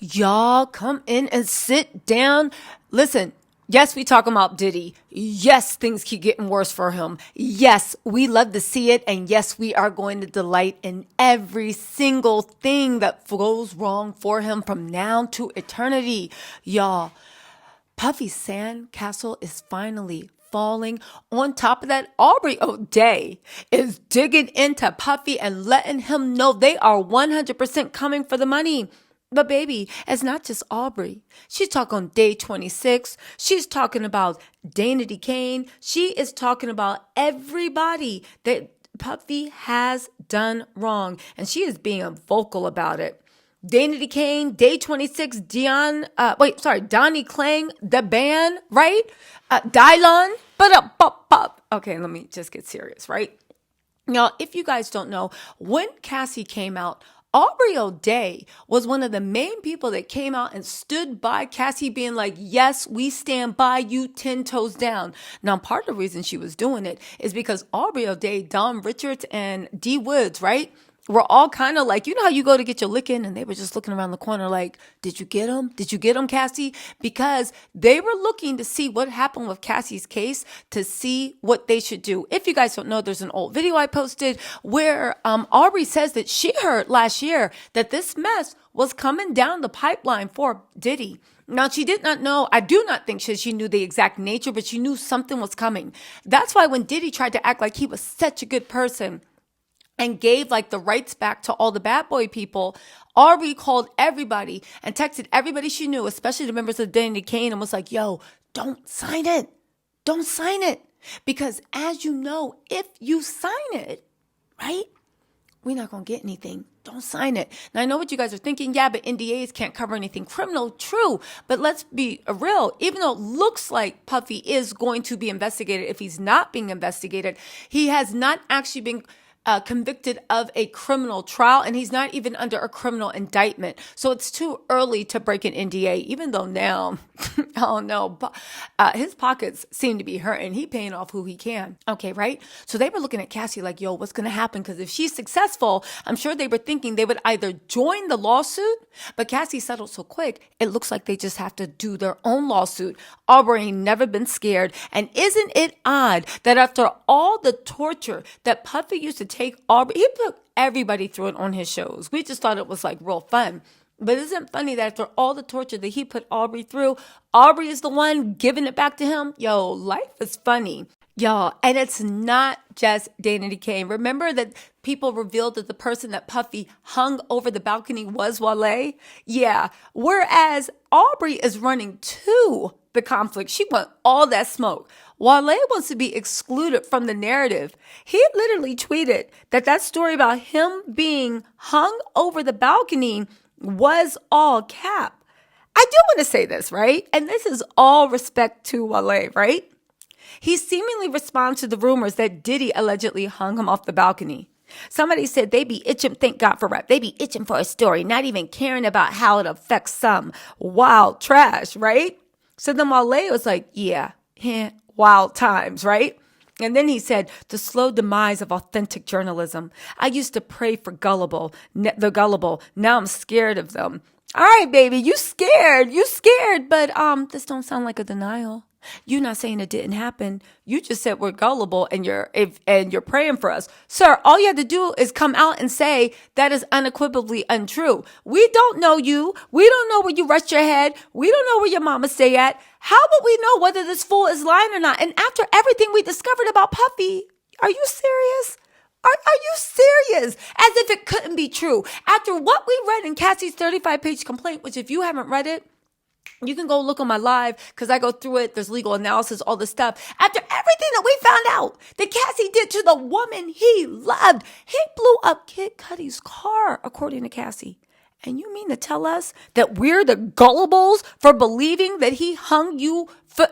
Y'all come in and sit down. Listen, yes, we talking about Diddy. Yes, things keep getting worse for him. Yes, we love to see it. And yes, we are going to delight in every single thing that goes wrong for him from now to eternity. Y'all, Puffy's sandcastle is finally falling. On top of that, Aubrey O'Day is digging into Puffy and letting him know they are 100% coming for the money. But baby, it's not just Aubrey. She's talking on day 26. She's talking about Dana Kane. She is talking about everybody that Puffy has done wrong. And she is being vocal about it. Dana Kane, day 26, Donnie Klang, the band, right? Dylon, okay, let me just get serious, right? Now, if you guys don't know, when Cassie came out, Aubrey O'Day was one of the main people that came out and stood by Cassie being like, yes, we stand by you 10 toes down. Now, part of the reason she was doing it is because Aubrey O'Day, Don Richards, and D Woods, right? We're all kind of like, you know how you go to get your lick in and they were just looking around the corner like, did you get him? Did you get him, Cassie? Because they were looking to see what happened with Cassie's case to see what they should do. If you guys don't know, there's an old video I posted where Aubrey says that she heard last year that this mess was coming down the pipeline for Diddy. Now, she did not know, I do not think she knew the exact nature, but she knew something was coming. That's why when Diddy tried to act like he was such a good person and gave like the rights back to all the bad boy people, Aubrey called everybody and texted everybody she knew, especially the members of Diddy Kane, and was like, yo, don't sign it. Don't sign it. Because as you know, if you sign it, right, we're not going to get anything. Don't sign it. Now, I know what you guys are thinking. Yeah, but NDAs can't cover anything criminal. True. But let's be real. Even though it looks like Puffy is going to be investigated, if he's not being investigated, he has not actually been convicted of a criminal trial, and he's not even under a criminal indictment. So it's too early to break an NDA, even though now, I don't know, but his pockets seem to be hurting. He paying off who he can. Okay, right? So they were looking at Cassie like, yo, what's going to happen? Because if she's successful, I'm sure they were thinking they would either join the lawsuit, but Cassie settled so quick, it looks like they just have to do their own lawsuit. Aubrey ain't never been scared. And isn't it odd that after all the torture that Puffy used to take Aubrey, he put everybody through it on his shows. We just thought it was like real fun. But isn't it funny that after all the torture that he put Aubrey through, Aubrey is the one giving it back to him? Yo, life is funny. Y'all, and it's not just Dana Kane. Remember that people revealed that the person that Puffy hung over the balcony was Wale? Yeah, whereas Aubrey is running to the conflict. She want all that smoke. Wale wants to be excluded from the narrative. He literally tweeted that story about him being hung over the balcony was all cap. I do want to say this, right? And this is all respect to Wale, right? He seemingly responds to the rumors that Diddy allegedly hung him off the balcony. Somebody said they be itching, thank God for rap. They be itching for a story, not even caring about how it affects some. Wild trash, right? So then Wale was like, yeah, wild times, right? And then he said, the slow demise of authentic journalism. I used to pray for the gullible. Now I'm scared of them. All right, baby, you scared, but this don't sound like a denial. You're not saying it didn't happen. You just said we're gullible and you're praying for us. Sir, all you have to do is come out and say that is unequivocally untrue. We don't know you. We don't know where you rest your head. We don't know where your mama stay at. How would we know whether this fool is lying or not? And after everything we discovered about Puffy, are you serious? Are you serious? As if it couldn't be true. After what we read in Cassie's 35-page complaint, which if you haven't read it, you can go look on my live because I go through it. There's legal analysis, all this stuff. After everything that we found out that Cassie did to the woman he loved, he blew up Kid Cudi's car, according to Cassie. And you mean to tell us that we're the gullibles for believing that he hung you for...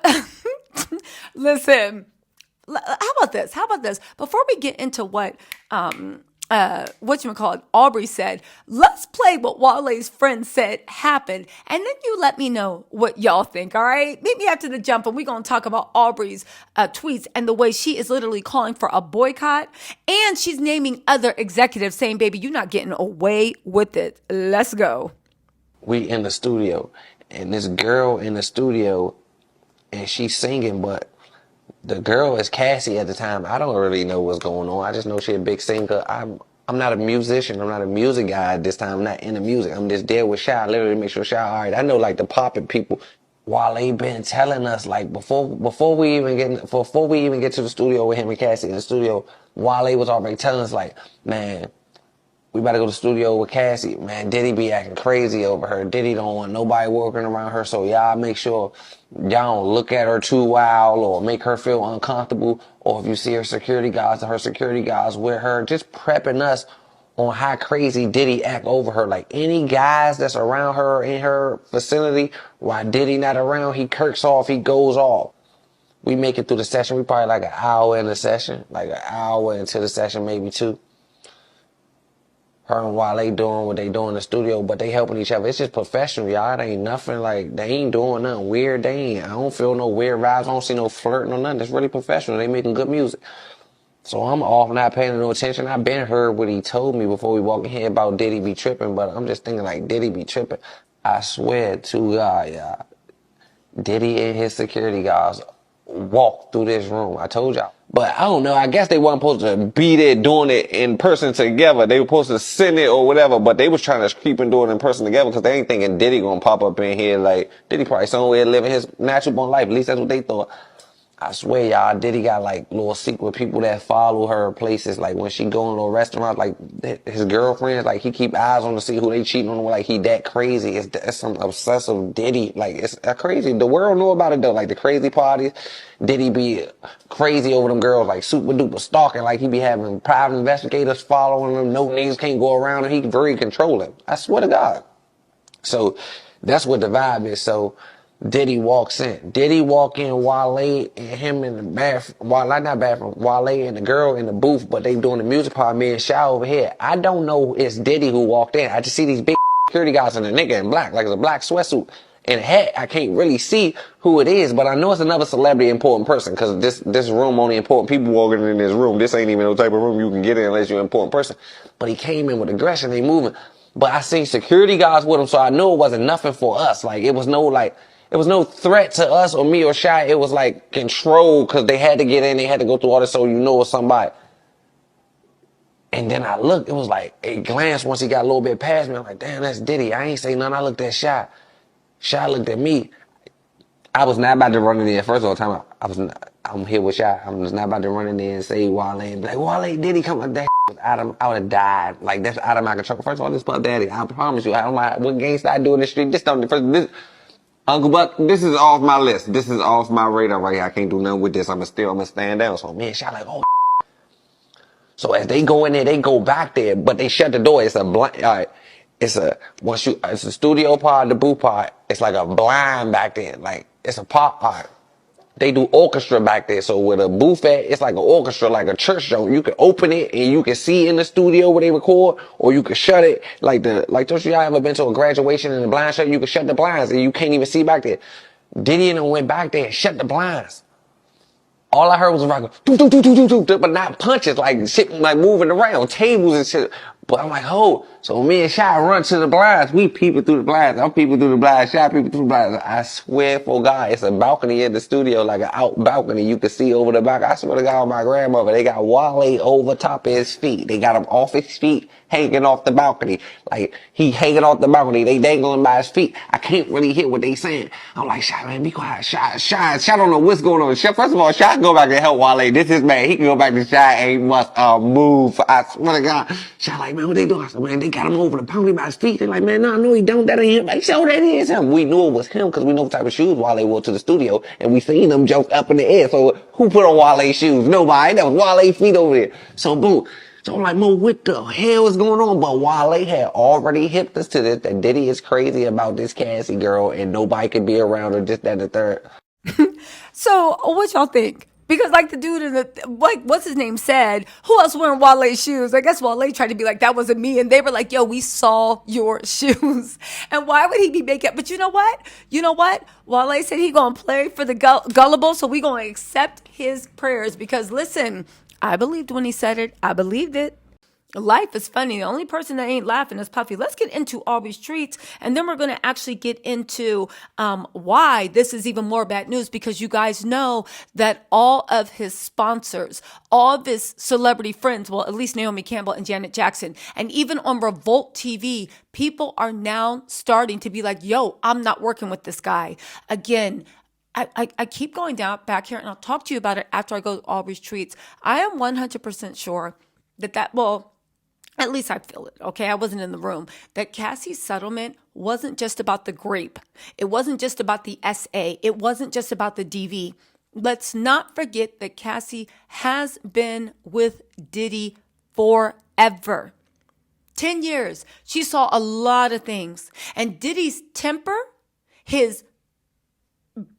Listen, how about this? Before we get into what Aubrey said, let's play what Wale's friend said happened, and then you let me know what y'all think, all right? Meet me after the jump, and we're going to talk about Aubrey's tweets and the way she is literally calling for a boycott, and she's naming other executives saying, baby, you're not getting away with it. Let's go. we in the studio, and this girl in the studio, and she's singing, but the girl is Cassie at the time. I don't really know what's going on. I just know she a big singer. I'm not a musician. I'm not a music guy at this time. I'm not into music. I'm just there with Shy, literally make sure Shy all right. I know like the popping people. Wale been telling us like before we even get to the studio with him and Cassie in the studio, Wale was already telling us like, man, we better go to the studio with Cassie. Man, Diddy be acting crazy over her. Diddy don't want nobody working around her, so y'all make sure y'all don't look at her too wild or make her feel uncomfortable. Or if you see her security guards with her, just prepping us on how crazy Diddy act over her. Like any guys that's around her in her vicinity, while Diddy not around, he kirks off, he goes off. We make it through the session. We probably like an hour in the session, like an hour into the session, maybe two. Her and Wale doing what they do in the studio, but they helping each other. It's just professional, y'all. It ain't nothing like, they ain't doing nothing weird. I don't feel no weird vibes. I don't see no flirting or nothing. It's really professional. They making good music. So I'm off, not paying no attention. I been heard what he told me before we walk in here about Diddy be tripping, but I'm just thinking like Diddy be tripping. I swear to God, y'all. Diddy and his security guards walk through this room. I told y'all. But I don't know. I guess they weren't supposed to be there doing it in person together. They were supposed to send it or whatever, but they was trying to creep and do it in person together because they ain't thinking Diddy gonna pop up in here. Like, Diddy probably somewhere living his natural born life. At least that's what they thought. I swear, y'all, Diddy got like little secret people that follow her places. Like when she go in little restaurants, like his girlfriends, like he keep eyes on to see who they cheating on. Like he that crazy. It's some obsessive Diddy. Like it's crazy. The world know about it though. Like the crazy parties, Diddy be crazy over them girls. Like super duper stalking. Like he be having private investigators following him. No niggas can't go around him. He very controlling. I swear to God. So that's what the vibe is. So Diddy walks in. Diddy walk in, Wale and him in the bathroom. Wale, not bathroom. Wale and the girl in the booth, but they doing the music part. Me and Shy over here. I don't know it's Diddy who walked in. I just see these big security guys and a nigga in black, like it's a black sweatsuit and a hat. I can't really see who it is, but I know it's another celebrity important person because this room only important people walking in this room. This ain't even no type of room you can get in unless you're an important person. But he came in with aggression. They moving. But I seen security guards with him, so I knew it wasn't nothing for us. Like it was no threat to us or me or Shy. It was like control because they had to get in. They had to go through all this so you know it's somebody. And then I looked. It was like a glance once he got a little bit past me. I'm like, damn, that's Diddy. I ain't say nothing. I looked at Shy. Shy looked at me. I was not about to run in there. First of all, I'm here with Shy. I'm just not about to run in there and say Wale and be like, Wale, Diddy come like that. I would have died. Like that's out of my control. First of all, this Puff Daddy. I promise you. I don't mind what gangsta I do in the street. Uncle Buck, this is off my list. This is off my radar right here. I can't do nothing with this. I'm gonna stand down. So me and Shy like, oh. So as they go in there, they go back there, but they shut the door. It's a blind. It's a studio part, the booth part. It's like a blind back there. Like it's a pop part. They do orchestra back there. So with a booth at, it's like an orchestra, like a church show. You can open it and you can see in the studio where they record, or you can shut it. Like don't y'all ever been to a graduation in the blind shut? You can shut the blinds and you can't even see back there. Diddy and them went back there and shut the blinds. All I heard was like, but not punches, like shit, like moving around, tables and shit. But I'm like, oh. So me and Shy run to the blinds. We peeping through the blinds. I'm peeping through the blinds. Shy peeping through the blinds. I swear for God, it's a balcony in the studio, like an out balcony. You can see over the back. I swear to God, my grandmother, they got Wale over top of his feet. They got him off his feet, hanging off the balcony. Like, he hanging off the balcony. They dangling by his feet. I can't really hear what they saying. I'm like, Shy, man, be quiet. Shy don't know what's going on. First of all, Shy go back and help Wale. This is man. He can go back to Shy ain't must move. I swear to God. Shy like, man, what they doing? I said, man, they got him over the balcony by his feet. They're like, man, no, he don't. That ain't him. Like, so that is him. We knew it was him because we know what type of shoes Wale wore to the studio, and we seen them jump up in the air. So who put on Wale's shoes? Nobody. That was Wale's feet over there. So boom. So I'm like, Mo, what the hell is going on? But Wale had already hipped us to this, that Diddy is crazy about this Cassie girl and nobody could be around her, just that and the third. So what y'all think? Because like the dude in the, like, what's his name said, who else wearing Wale's shoes? I guess Wale tried to be like, that wasn't me. And they were like, yo, we saw your shoes. And why would he be making, but you know what? Wale said he gonna play for the gullible. So we gonna accept his prayers because listen, I believed when he said it. I believed it. Life is funny. The only person that ain't laughing is Puffy. Let's get into Aubrey's treats, and then we're going to actually get into why this is even more bad news, because you guys know that all of his sponsors, all of his celebrity friends, well, at least Naomi Campbell and Janet Jackson, and even on Revolt TV, people are now starting to be like, yo, I'm not working with this guy. Again, I keep going down back here, and I'll talk to you about it after I go to Aubrey's treats. I am 100% sure well, at least I feel it, okay? I wasn't in the room. That Cassie's settlement wasn't just about the grape. It wasn't just about the SA. It wasn't just about the DV. Let's not forget that Cassie has been with Diddy forever. 10 years. She saw a lot of things. And Diddy's temper, his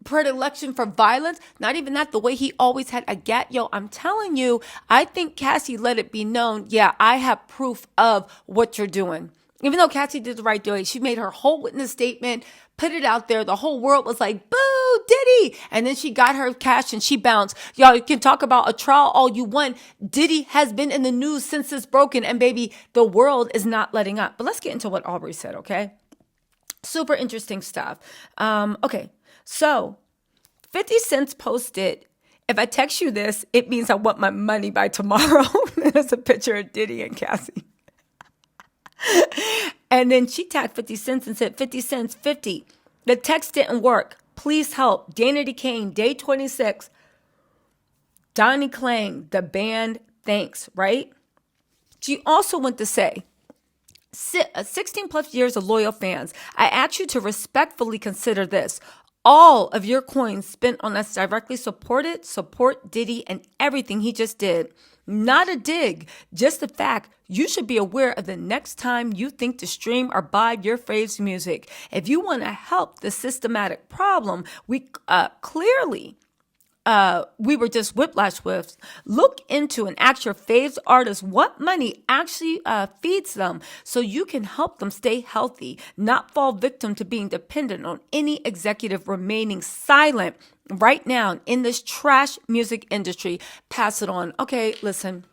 predilection for violence, not even that, the way he always had a gat. Yo, I'm telling you, I think Cassie let it be known, yeah, I have proof of what you're doing. Even though Cassie did the right thing, she made her whole witness statement, put it out there. The whole world was like, boo, Diddy. And then she got her cash and she bounced. Y'all, you can talk about a trial all you want. Diddy has been in the news since it's broken. And baby, the world is not letting up. But let's get into what Aubrey said, okay? Super interesting stuff. Okay. So 50 Cent posted, if I text you this, it means I want my money by tomorrow. There's a picture of Diddy and Cassie. And then she tagged 50 Cent and said, 50 cents, 50. The text didn't work. Please help. Dana DeCane, day 26. Donnie Klang, the band, thanks, right? She also went to say, 16 plus years of loyal fans, I ask you to respectfully consider this. All of your coins spent on us directly support Diddy and everything he just did. Not a dig, just the fact you should be aware of the next time you think to stream or buy your faves music. If you want to help the systematic problem, we were just whiplash whiffs. Look into and ask your faves artists what money actually feeds them so you can help them stay healthy, not fall victim to being dependent on any executive remaining silent right now in this trash music industry. Pass it on. Okay, listen,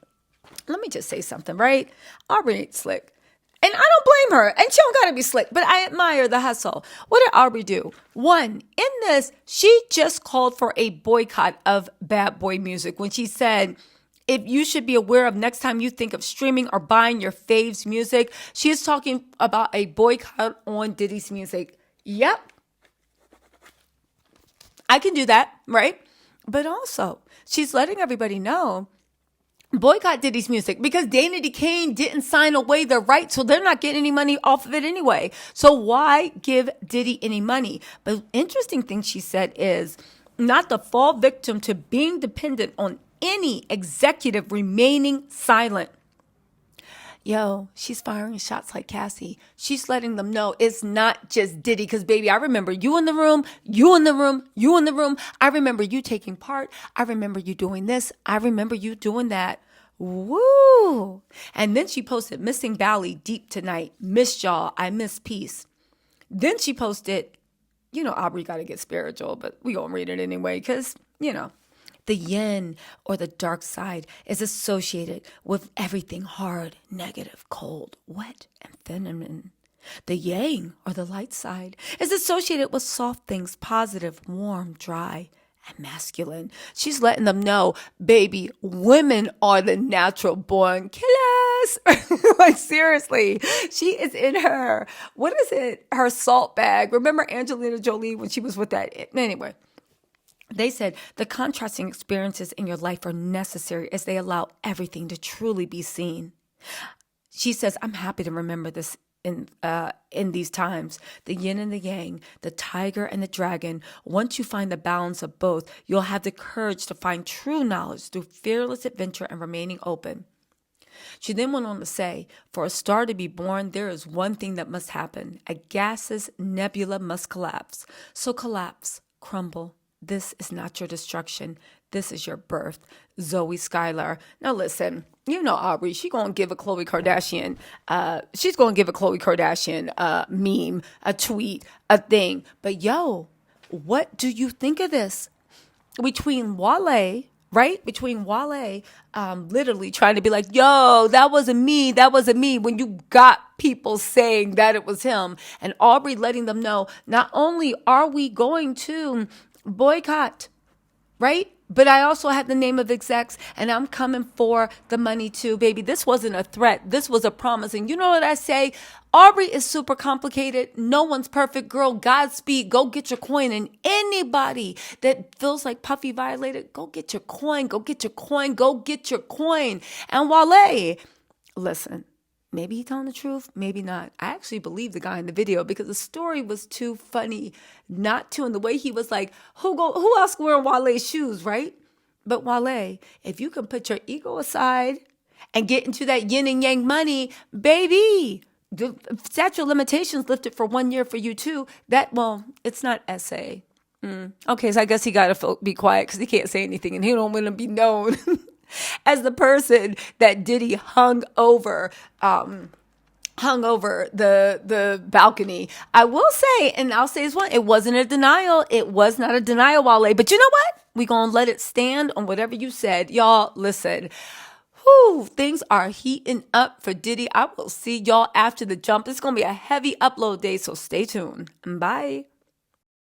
let me just say something, right? Aubrey ain't slick. And I don't blame her. And she don't got to be slick, but I admire the hustle. What did Aubrey do? One, in this, she just called for a boycott of bad boy music when she said, if you should be aware of next time you think of streaming or buying your faves music, she is talking about a boycott on Diddy's music. Yep. I can do that, right? But also, she's letting everybody know, boycott Diddy's music because Dana DeCane didn't sign away their rights, so they're not getting any money off of it anyway. So why give Diddy any money? But interesting thing she said is not to fall victim to being dependent on any executive remaining silent. Yo, she's firing shots like Cassie. She's letting them know it's not just Diddy. Because, baby, I remember you in the room, you in the room, you in the room. I remember you taking part. I remember you doing this. I remember you doing that. Woo. And then she posted, missing Bally deep tonight. Miss y'all. I miss peace. Then she posted, you know, Aubrey got to get spiritual, but we going to read it anyway because, you know. The yin, or the dark side, is associated with everything hard, negative, cold, wet, and feminine. The yang, or the light side, is associated with soft things, positive, warm, dry, and masculine. She's letting them know, baby, women are the natural born killers. Like, seriously, she is in her, what is it? Her salt bag. Remember Angelina Jolie when she was with that? Anyway. They said the contrasting experiences in your life are necessary as they allow everything to truly be seen. She says, I'm happy to remember this in these times. The yin and the yang, the tiger and the dragon. Once you find the balance of both, you'll have the courage to find true knowledge through fearless adventure and remaining open. She then went on to say, for a star to be born, there is one thing that must happen. A gaseous nebula must collapse. So collapse, crumble. This is not your destruction. This is your birth. Zoe Skylar. Now listen, you know Aubrey, she's going to give a Khloe Kardashian meme, a tweet, a thing. But yo, what do you think of this? Between Wale, right? Between Wale literally trying to be like, yo, that wasn't me, that wasn't me, when you got people saying that it was him, and Aubrey letting them know, not only are we going to boycott, right? But I also had the name of Execs, and I'm coming for the money too, baby. This wasn't a threat. This was a promise. And you know what I say? Aubrey is super complicated. No one's perfect, girl. Godspeed. Go get your coin. And anybody that feels like Puffy violated, go get your coin. Go get your coin. Go get your coin. And Wale, listen. Maybe he telling the truth, maybe not. I actually believe the guy in the video because the story was too funny not to. And the way he was like, who else wearing Wale's shoes, right? But Wale, if you can put your ego aside and get into that yin and yang money, baby, the statute of limitations lifted for 1 year for you too. It's not essay. Okay, so I guess he got to be quiet because he can't say anything and he don't want to be known as the person that Diddy hung over the balcony. I will say, and I'll say this one, it wasn't a denial. It was not a denial, Wale. But you know what? We gonna let it stand on whatever you said. Y'all, listen. Things are heating up for Diddy. I will see y'all after the jump. It's gonna be a heavy upload day, so stay tuned. Bye.